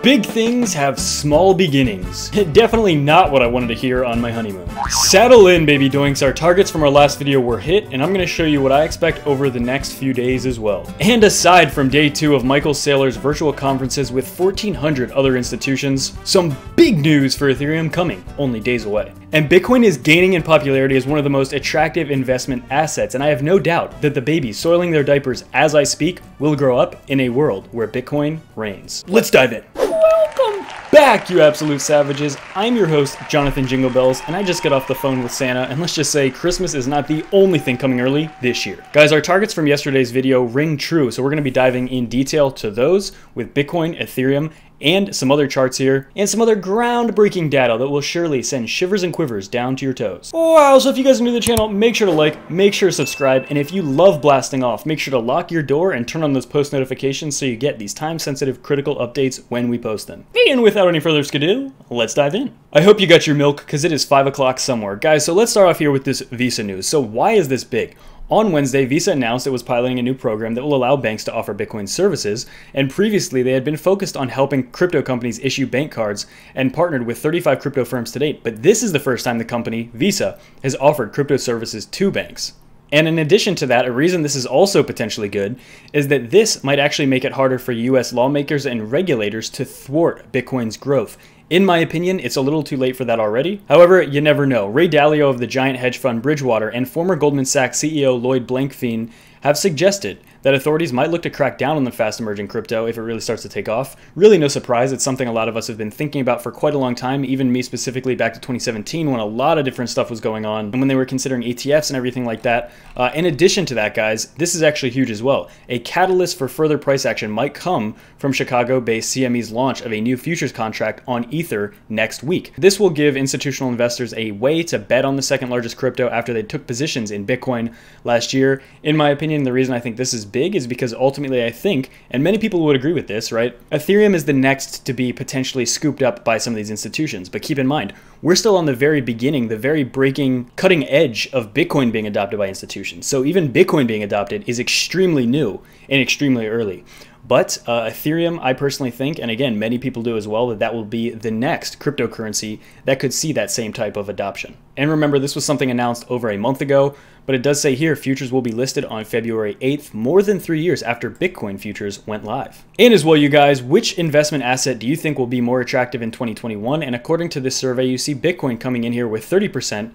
Big things have small beginnings. Definitely not what I wanted to hear on my honeymoon. Saddle in, baby doinks. Our targets from our last video were hit, and I'm going to show you what I expect over the next few days as well. And aside from day 2 of Michael Saylor's virtual conferences with 1,400 other institutions, some big news for Ethereum coming only days away. And Bitcoin is gaining in popularity as one of the most attractive investment assets, and I have no doubt that the babies soiling their diapers as I speak will grow up in a world where Bitcoin reigns. Let's dive in. Welcome back, you absolute savages. I'm your host, Jonathan Jingle Bells, and I just got off the phone with Santa, and let's just say Christmas is not the only thing coming early this year. Guys, our targets from yesterday's video ring true, so we're going to be diving in detail to those with Bitcoin, Ethereum, and some other charts here, and some other groundbreaking data that will surely send shivers and quivers down to your toes. Wow, so if you guys are new to the channel, make sure to like, make sure to subscribe, and if you love blasting off, make sure to lock your door and turn on those post notifications so you get these time-sensitive critical updates when we post them. And without any further skidoo, let's dive in. I hope you got your milk, because it is 5 o'clock somewhere. Guys, so let's start off here with this Visa news. So why is this big? On Wednesday, Visa announced it was piloting a new program that will allow banks to offer Bitcoin services, and previously they had been focused on helping crypto companies issue bank cards and partnered with 35 crypto firms to date, but this is the first time the company, Visa, has offered crypto services to banks. And in addition to that, a reason this is also potentially good is that this might actually make it harder for US lawmakers and regulators to thwart Bitcoin's growth. In my opinion, it's a little too late for that already. However, you never know. Ray Dalio of the giant hedge fund Bridgewater and former Goldman Sachs CEO Lloyd Blankfein have suggested that authorities might look to crack down on the fast-emerging crypto if it really starts to take off. Really no surprise, it's something a lot of us have been thinking about for quite a long time, even me specifically back to 2017 when a lot of different stuff was going on and when they were considering ETFs and everything like that. In addition to that, guys, this is actually huge as well. A catalyst for further price action might come from Chicago-based CME's launch of a new futures contract on Ether next week. This will give institutional investors a way to bet on the second largest crypto after they took positions in Bitcoin last year. In my opinion, the reason I think this is big is because ultimately I think, and many people would agree with this, right? Ethereum is the next to be potentially scooped up by some of these institutions. But keep in mind, we're still on the very beginning, the very breaking, cutting edge of Bitcoin being adopted by institutions. So even Bitcoin being adopted is extremely new and extremely early. But Ethereum, I personally think, and again, many people do as well, that that will be the next cryptocurrency that could see that same type of adoption. And remember, this was something announced over a month ago, but it does say here futures will be listed on February 8th, more than 3 years after Bitcoin futures went live. And as well, you guys, which investment asset do you think will be more attractive in 2021? And according to this survey, you see Bitcoin coming in here with 30%,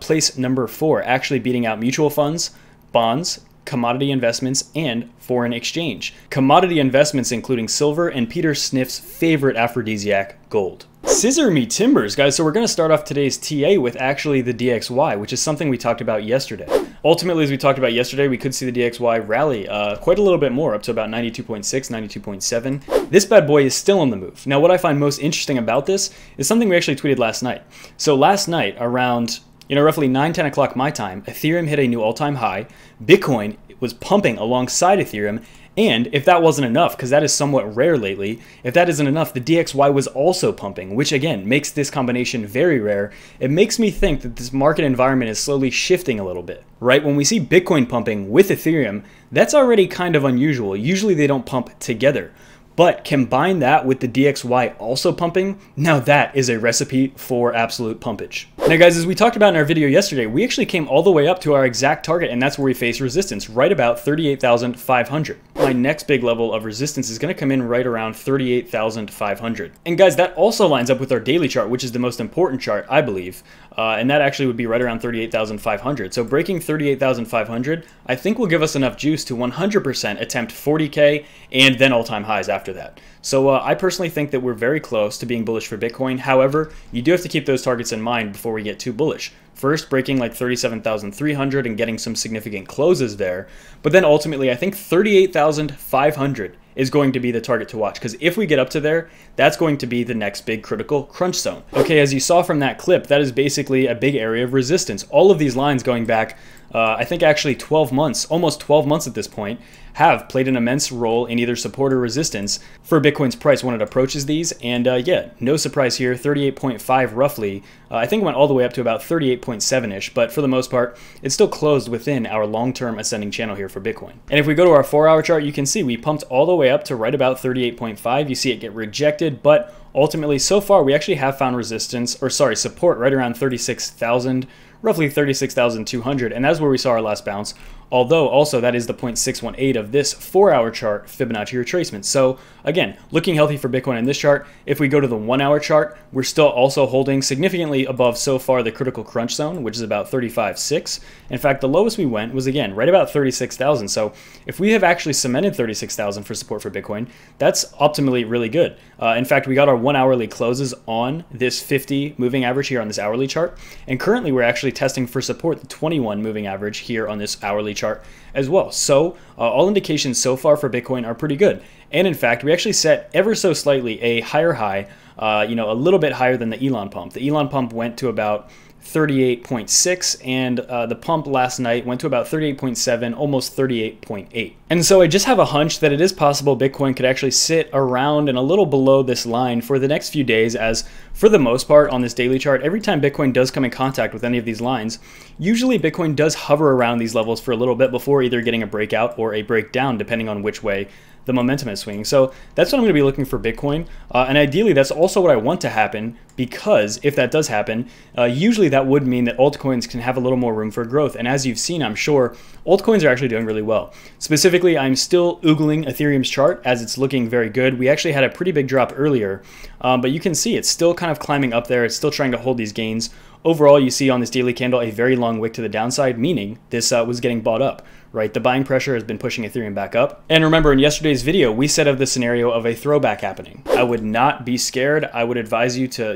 place number 4, actually beating out mutual funds, bonds, commodity investments, and foreign exchange. Commodity investments including silver and Peter Sniff's favorite aphrodisiac, gold. Scissor me timbers, guys. So we're going to start off today's TA with actually the DXY, which is something we talked about yesterday. Ultimately, as we talked about yesterday, we could see the DXY rally quite a little bit more, up to about 92.6, 92.7. This bad boy is still on the move. Now, what I find most interesting about this is something we actually tweeted last night. So last night, around roughly 9, 10 o'clock my time, Ethereum hit a new all-time high. Bitcoin was pumping alongside Ethereum. And if that wasn't enough, because that is somewhat rare lately, if that isn't enough, the DXY was also pumping, which again makes this combination very rare. It makes me think that this market environment is slowly shifting a little bit, right? When we see Bitcoin pumping with Ethereum, that's already kind of unusual. Usually they don't pump together. But combine that with the DXY also pumping, now that is a recipe for absolute pumpage. Now guys, as we talked about in our video yesterday, we actually came all the way up to our exact target, and that's where we face resistance, right about 38,500. My next big level of resistance is going to come in right around 38,500. And guys, that also lines up with our daily chart, which is the most important chart, I believe. And that actually would be right around 38,500. So breaking 38,500, I think will give us enough juice to 100% attempt 40K and then all-time highs after that. So I personally think that we're very close to being bullish for Bitcoin. However, you do have to keep those targets in mind before we get too bullish. First, breaking like 37,300 and getting some significant closes there. But then ultimately, I think 38,500 is going to be the target to watch, because if we get up to there, that's going to be the next big critical crunch zone. Okay, as you saw from that clip, that is basically a big area of resistance. All of these lines going back I think actually 12 months, almost 12 months at this point, have played an immense role in either support or resistance for Bitcoin's price when it approaches these. And yeah, no surprise here, 38.5 roughly. I think it went all the way up to about 38.7-ish, but for the most part, it's still closed within our long-term ascending channel here for Bitcoin. And if we go to our 4-hour chart, you can see we pumped all the way up to right about 38.5. You see it get rejected, but ultimately, so far, we actually have found resistance, or sorry, support right around 36,000, roughly 36,200, and that's where we saw our last bounce. Although also that is the 0.618 of this 4-hour chart Fibonacci retracement. So again, looking healthy for Bitcoin in this chart. If we go to the 1-hour chart, we're still also holding significantly above so far the critical crunch zone, which is about 35.6. In fact, the lowest we went was again right about 36,000. So if we have actually cemented 36,000 for support for Bitcoin, that's optimally really good. In fact, we got our 1-hourly closes on this 50 moving average here on this hourly chart, and currently we're actually testing for support the 21 moving average here on this hourly chart as well. So all indications so far for Bitcoin are pretty good. And in fact, we actually set ever so slightly a higher high, a little bit higher than the Elon pump. The Elon pump went to about 38.6, and the pump last night went to about 38.7, almost 38.8. And so I just have a hunch that it is possible Bitcoin could actually sit around and a little below this line for the next few days, as for the most part on this daily chart, every time Bitcoin does come in contact with any of these lines, usually Bitcoin does hover around these levels for a little bit before either getting a breakout or a breakdown, depending on which way the momentum is swinging. So that's what I'm going to be looking for Bitcoin. And ideally, that's also what I want to happen, because if that does happen, usually that would mean that altcoins can have a little more room for growth. And as you've seen, I'm sure, altcoins are actually doing really well. Specifically, I'm still oogling Ethereum's chart as it's looking very good. We actually had a pretty big drop earlier, but you can see it's still kind of climbing up there. It's still trying to hold these gains. Overall, you see on this daily candle a very long wick to the downside, meaning this was getting bought up. Right, the buying pressure has been pushing Ethereum back up. And remember, in yesterday's video, we set up the scenario of a throwback happening. I would not be scared. I would advise you to,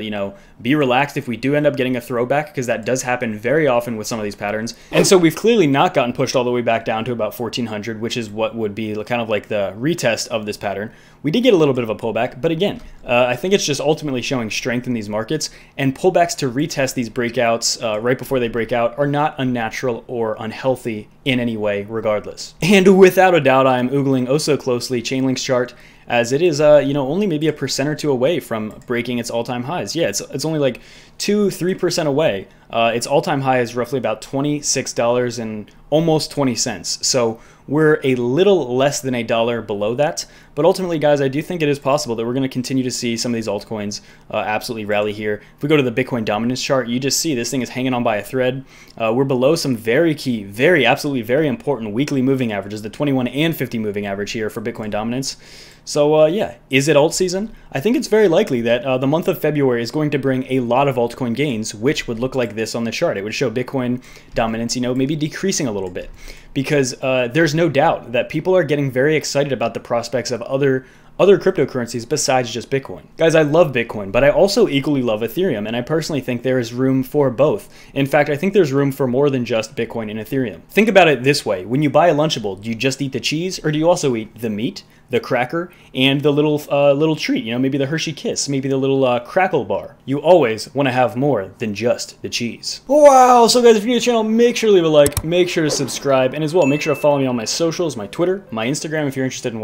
be relaxed if we do end up getting a throwback, because that does happen very often with some of these patterns. And so we've clearly not gotten pushed all the way back down to about 1400, which is what would be kind of like the retest of this pattern. We did get a little bit of a pullback, but again, I think it's just ultimately showing strength in these markets, and pullbacks to retest these breakouts right before they break out are not unnatural or unhealthy in any way, regardless. And without a doubt, I am oogling oh so closely Chainlink's chart, as it is, only maybe 1% or 2% away from breaking its all-time highs. Yeah, it's only like 2-3% away. Its all-time high is roughly about $26 and almost 20 cents. So we're a little less than $1 below that. But ultimately, guys, I do think it is possible that we're going to continue to see some of these altcoins absolutely rally here. If we go to the Bitcoin dominance chart, you just see this thing is hanging on by a thread. We're below some very key, absolutely very important weekly moving averages, the 21 and 50 moving average here for Bitcoin dominance. So yeah, is it alt season? I think it's very likely that the month of February is going to bring a lot of altcoin gains, which would look like this on the chart. It would show Bitcoin dominance, maybe decreasing a little bit, because there's no doubt that people are getting very excited about the prospects of other cryptocurrencies besides just Bitcoin. Guys, I love Bitcoin, but I also equally love Ethereum, and I personally think there is room for both. In fact, I think there's room for more than just Bitcoin and Ethereum. Think about it this way. When you buy a Lunchable, do you just eat the cheese, or do you also eat the meat, the cracker, and the little treat, maybe the Hershey Kiss, maybe the little crackle bar? You always want to have more than just the cheese. Wow, so guys, if you're new to the channel, make sure to leave a like, make sure to subscribe, and as well, make sure to follow me on my socials, my Twitter, my Instagram if you're interested in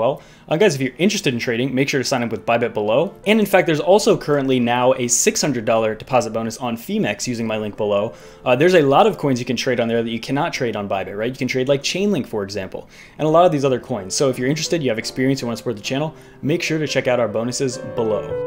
guys, if you're interested in trading, make sure to sign up with Bybit below. And in fact, there's also currently now a $600 deposit bonus on Femex using my link below. There's a lot of coins you can trade on there that you cannot trade on Bybit, right? You can trade like Chainlink, for example, and a lot of these other coins. So if you're interested, you have experience, you want to support the channel, make sure to check out our bonuses below.